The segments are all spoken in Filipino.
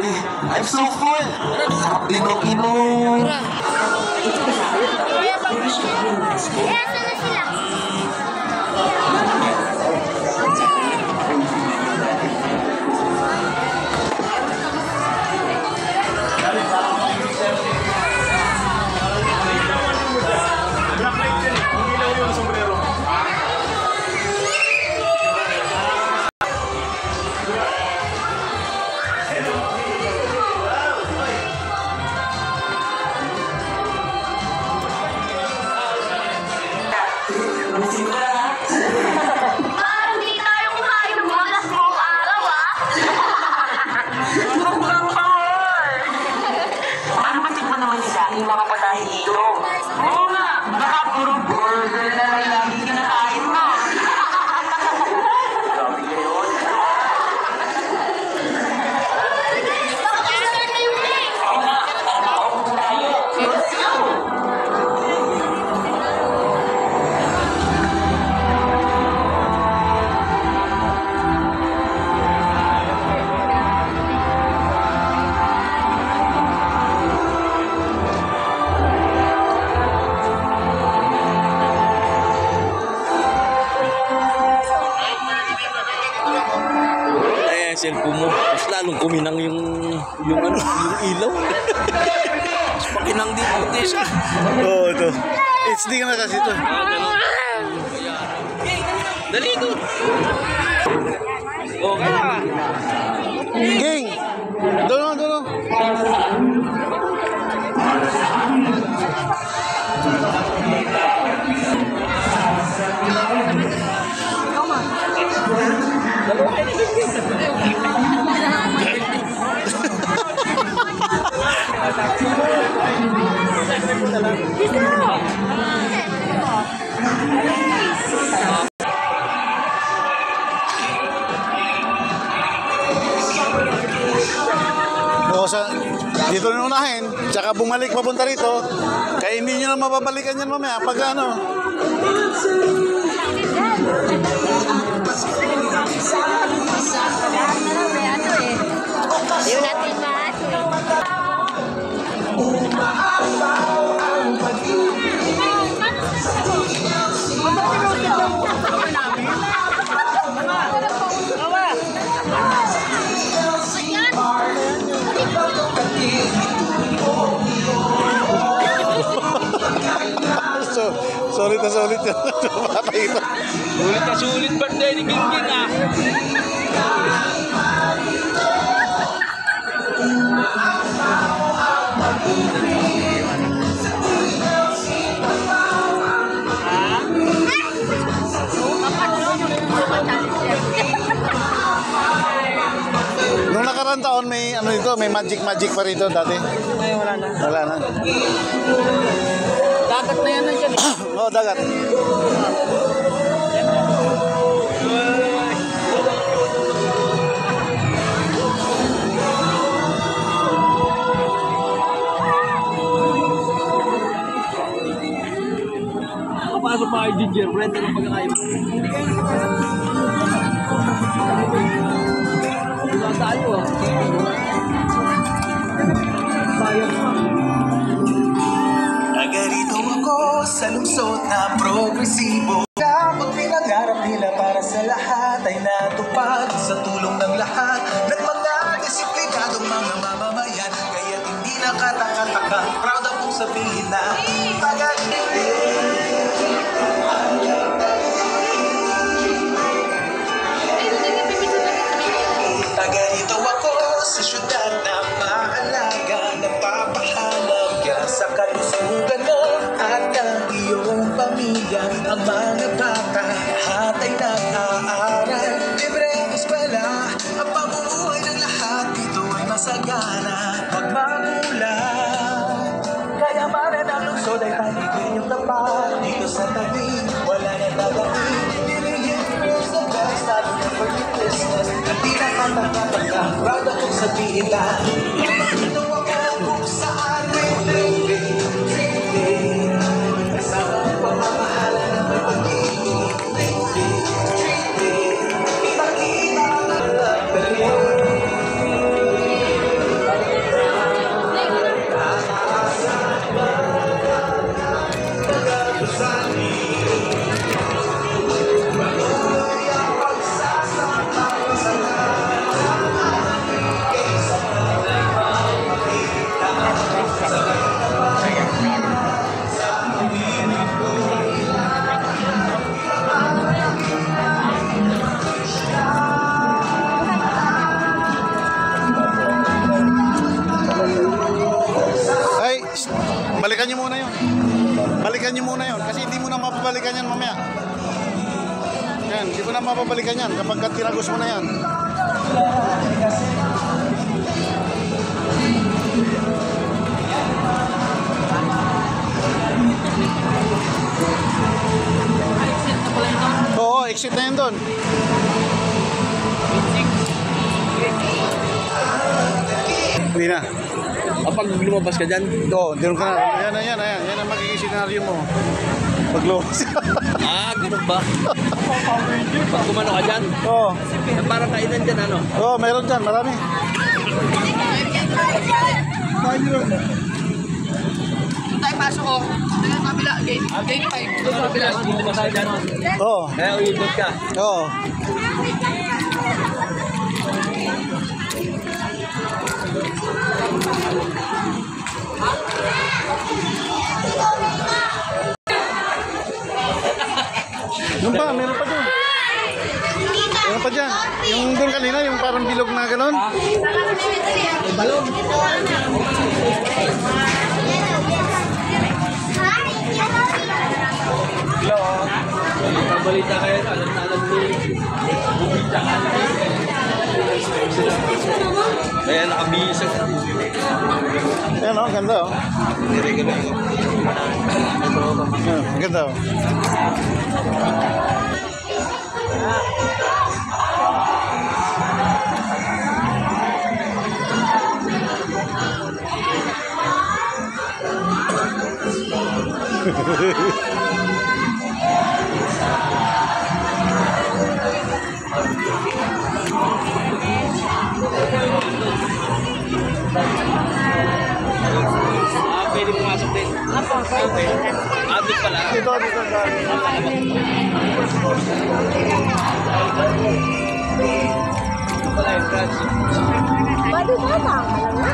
Grabe, I'm so full. Sarap inom-inom. Yung mga patahin dito. Oo nga, baka puro burger na lang lagi kinakain mo. Grabe yun. Oo nga, ako tayo. Let's go! Cellphone mo, mas lalong kuminang yung ano, yung ilaw. Mas pakinang din puti siya. Oo, ito. HD ka na kasi ito. Dali ko. Okay. Ging! Doon, doon. Dito na unahin, tsaka bumalik papunta rito. Kaya hindi nyo na mababalikan yan mamaya pag ano. Yun natin Solid na solid yun. Sulit na sulit birthday ni Gingging ah. Nung nakaraan taon may ano dito, may magic pa rito dati. Ay, wala na. Wala na. Dagat na yan nandiyan. Oo, dagat. Paano pa kayo gingerbread? Anong pagkakain? Wala tayo ah. Sayang pa. Nagarito ako sa lungsod na progresibo. Kapag pinangarap nila para sa lahat ay natupad sa tulong ng lahat ng mga disiplinadong mga mamamayan. Kaya hindi nakataka-taka, proud akong sabihin na tagarito ako sa syudad na maalaga, nagpapahalaga sa kalusugan mo at ng iyong pamilya. Ang mga bata lahat ay nag-aaral, libre ang eskwela, ang pamumuhay ng lahat dito ay masagana. Magmagulang kayamanan ng lungsod ay paligid yung tapat. Dito sa tabi wala na dadating, diligent rules the best, not for your business. Hindi nakataka-taka, proud akong sabihin lang. Ito ako kung saan dream. Kasama ang pamamahala ng may pag-ibig. Ipakita ang nyo muna yun. Balikan nyo muna yun. Kasi hindi mo na mapabalikan yan mamaya. Yan, hindi mo na mapabalikan yan kapag tinagos mo na yan. Oo, exit na yun doon. Hindi na. Kapag lumabas ka dyan, Oo, doon ka na. Yan ang magiging senaryo mo. Pag lumabas ka. ganun ba? Pag kumano ka dyan, Oo, parang kainan dyan, ano? oo, meron dyan, marami. Tayo pasok ko. Doon sa kabila. Gate 5. Doon sa kabila. Dito ba sa'yo dyan? Oo, Kaya uyudot ka. oo. Doon pa, meron pa doon. Meron pa dyan. Yung doon kanina, yung parang bilog na gano'n. Balita kayo, alam na alam ni Bubita ka. Kaya nakabihis ako. Ayan o, ganda o. Ganda o. Pwede pumasok din. Okay. Abot pala. Dito. Pala yung branch. Pwede ba ba? Alam na?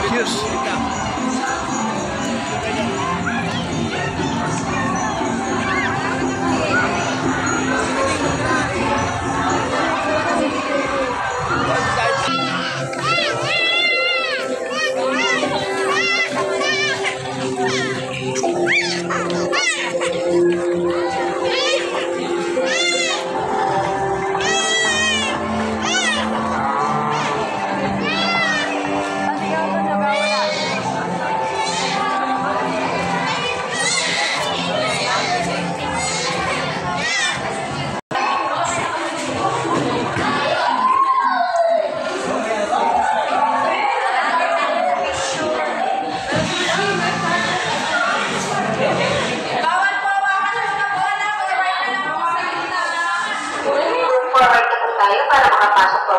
Cheers. Tayo para makapasok po.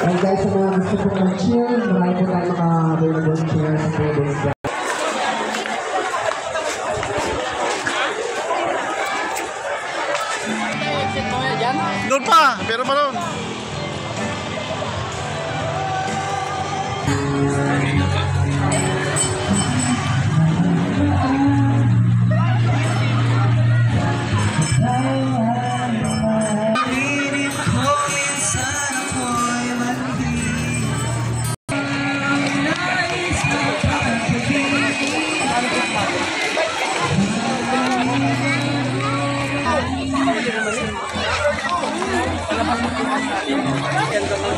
And guys, sa mga gusto po ng cheer, marami po tayo mga-available chairs po doon sa Doon pa, pero pa doon.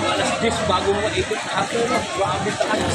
Alas 10 bago mo ikot. Ako, grabe tayo.